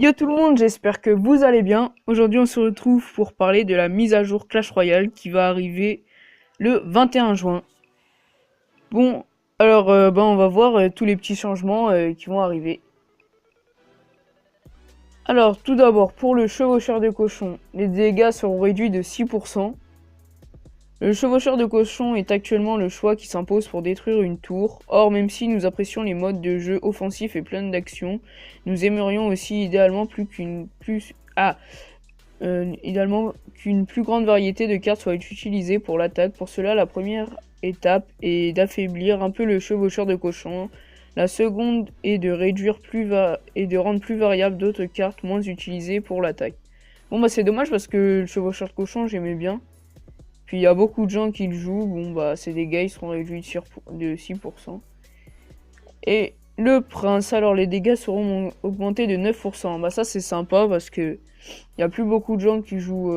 Yo tout le monde, j'espère que vous allez bien. Aujourd'hui on se retrouve pour parler de la mise à jour Clash Royale qui va arriver le 21 juin. Bon, alors on va voir tous les petits changements qui vont arriver. Alors tout d'abord pour le chevaucheur de cochon, les dégâts seront réduits de 6%. Le chevaucheur de cochon est actuellement le choix qui s'impose pour détruire une tour. Or, même si nous apprécions les modes de jeu offensifs et pleins d'actions, nous aimerions aussi idéalement idéalement qu'une plus grande variété de cartes soit utilisée pour l'attaque. Pour cela, la première étape est d'affaiblir un peu le chevaucheur de cochon. La seconde est de rendre plus variable d'autres cartes moins utilisées pour l'attaque. Bon bah c'est dommage parce que le chevaucheur de cochon j'aimais bien. Puis il y a beaucoup de gens qui le jouent, bon bah ces dégâts ils seront réduits de 6%. Et le prince, alors les dégâts seront augmentés de 9%. Bah ça c'est sympa parce que il y a plus beaucoup de gens qui jouent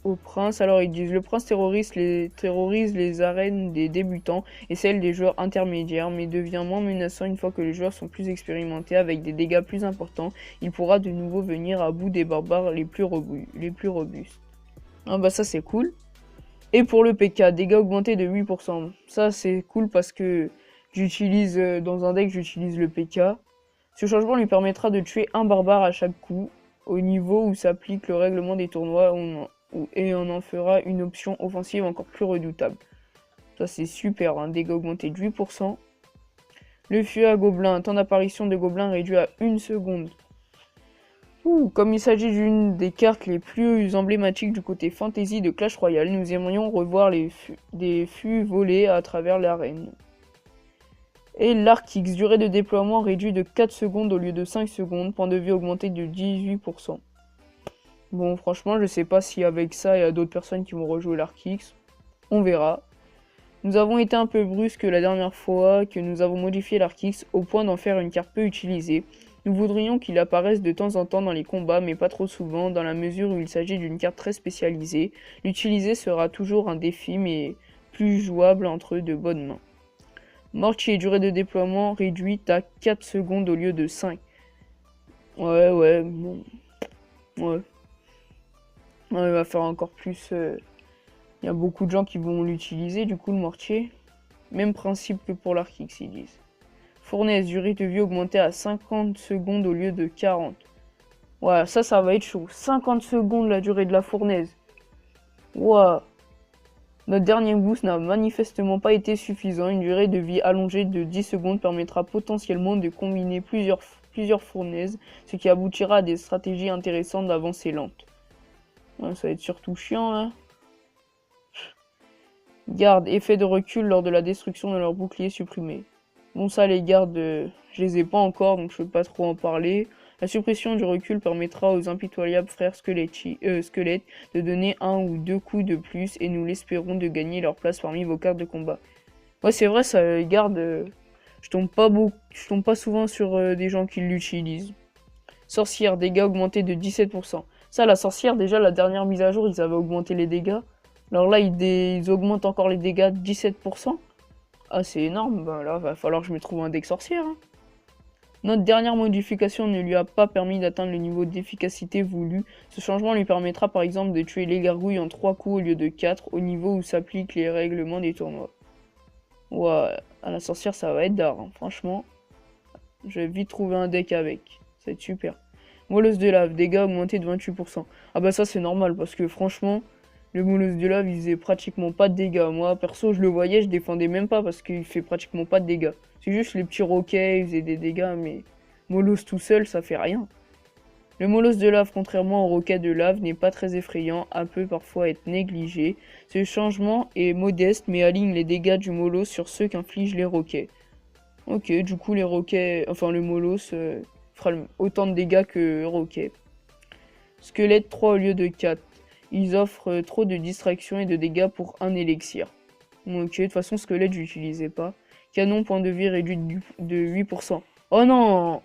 au prince. Alors ils disent le prince terrorise les arènes des débutants et celles des joueurs intermédiaires, mais devient moins menaçant une fois que les joueurs sont plus expérimentés avec des dégâts plus importants. Il pourra de nouveau venir à bout des barbares les plus robustes. Ah bah ça c'est cool. Et pour le PK, dégâts augmentés de 8%. Ça c'est cool parce que j'utilise dans un deck j'utilise le PK. Ce changement lui permettra de tuer un barbare à chaque coup au niveau où s'applique le règlement des tournois et on en fera une option offensive encore plus redoutable. Ça c'est super, hein, dégâts augmentés de 8%. Le feu à gobelins, temps d'apparition de gobelins réduit à 1 seconde. Comme il s'agit d'une des cartes les plus emblématiques du côté fantasy de Clash Royale, nous aimerions revoir des fûts volés à travers l'arène. Et l'Arc X, durée de déploiement réduit de 4 secondes au lieu de 5 secondes, point de vue augmenté de 18%. Bon, franchement, je sais pas si avec ça, il y a d'autres personnes qui vont rejouer l'Arc X. On verra. Nous avons été un peu brusques la dernière fois que nous avons modifié l'Arc X au point d'en faire une carte peu utilisée. Nous voudrions qu'il apparaisse de temps en temps dans les combats, mais pas trop souvent, dans la mesure où il s'agit d'une carte très spécialisée. L'utiliser sera toujours un défi, mais plus jouable entre de bonnes mains. Mortier, durée de déploiement réduite à 4 secondes au lieu de 5. Ouais, bon. Ouais. Il va faire encore plus... Il y a beaucoup de gens qui vont l'utiliser, du coup, le mortier. Même principe que pour l'Arc X, ils disent. Fournaise, durée de vie augmentée à 50 secondes au lieu de 40. Ouais, ça va être chaud. 50 secondes la durée de la fournaise. Wow. Notre dernier boost n'a manifestement pas été suffisant. Une durée de vie allongée de 10 secondes permettra potentiellement de combiner plusieurs fournaises, ce qui aboutira à des stratégies intéressantes d'avancée lente. Ouais, ça va être surtout chiant là. Garde, effet de recul lors de la destruction de leur bouclier supprimé. Bon ça les gardes, je les ai pas encore donc je peux pas trop en parler. La suppression du recul permettra aux impitoyables frères squelettes de donner 1 ou 2 coups de plus et nous l'espérons de gagner leur place parmi vos cartes de combat. Ouais c'est vrai ça les gardes, je tombe pas souvent sur des gens qui l'utilisent. Sorcière, dégâts augmentés de 17%. Ça la sorcière déjà la dernière mise à jour ils avaient augmenté les dégâts. Alors là ils augmentent encore les dégâts de 17%. Ah c'est énorme, ben là va falloir que je me trouve un deck sorcière. Hein. Notre dernière modification ne lui a pas permis d'atteindre le niveau d'efficacité voulu. Ce changement lui permettra par exemple de tuer les gargouilles en 3 coups au lieu de 4 au niveau où s'appliquent les règlements des tournois. Ouais, à la sorcière ça va être d'art, hein. Franchement. Je vais vite trouver un deck avec. Ça va être super. Molosse de lave, dégâts augmentés de 28%. Ah bah ça c'est normal parce que franchement... Le molosse de lave, il faisait pratiquement pas de dégâts. Moi, perso, je le voyais, je défendais même pas parce qu'il fait pratiquement pas de dégâts. C'est juste les petits roquets, ils faisaient des dégâts, mais molosse tout seul, ça fait rien. Le molosse de lave, contrairement au roquet de lave, n'est pas très effrayant, peut parfois être négligé. Ce changement est modeste, mais aligne les dégâts du molosse sur ceux qu'infligent les roquets. Ok, du coup, les roquets, enfin le molosse fera autant de dégâts que roquet. Squelette 3 au lieu de 4. Ils offrent trop de distractions et de dégâts pour un élixir. Ok, de toute façon, squelette, j'utilisais pas. Canon, point de vie réduit de 8%. Oh non!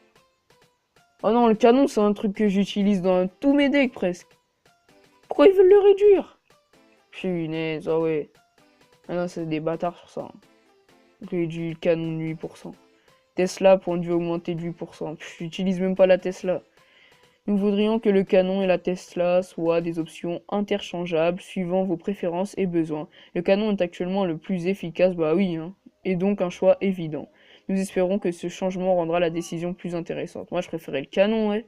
Oh non, le canon, c'est un truc que j'utilise dans tous mes decks presque. Pourquoi ils veulent le réduire? Punaise, ah ouais. Ah non, c'est des bâtards sur ça. Réduit le canon de 8%. Tesla, point de vue augmenté de 8%. J'utilise même pas la Tesla. Nous voudrions que le canon et la Tesla soient des options interchangeables suivant vos préférences et besoins. Le canon est actuellement le plus efficace, bah oui, hein, et donc un choix évident. Nous espérons que ce changement rendra la décision plus intéressante. Moi, je préférais le canon, ouais.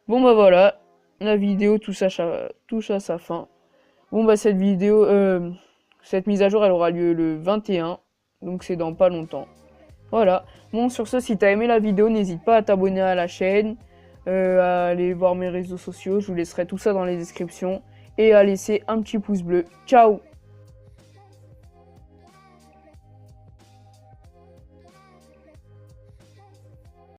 Bon, bah voilà, la vidéo touche à sa fin. Bon, bah cette mise à jour, elle aura lieu le 21, donc c'est dans pas longtemps. Voilà. Bon, sur ce, si t'as aimé la vidéo, n'hésite pas à t'abonner à la chaîne, à aller voir mes réseaux sociaux, je vous laisserai tout ça dans les descriptions, et à laisser un petit pouce bleu. Ciao!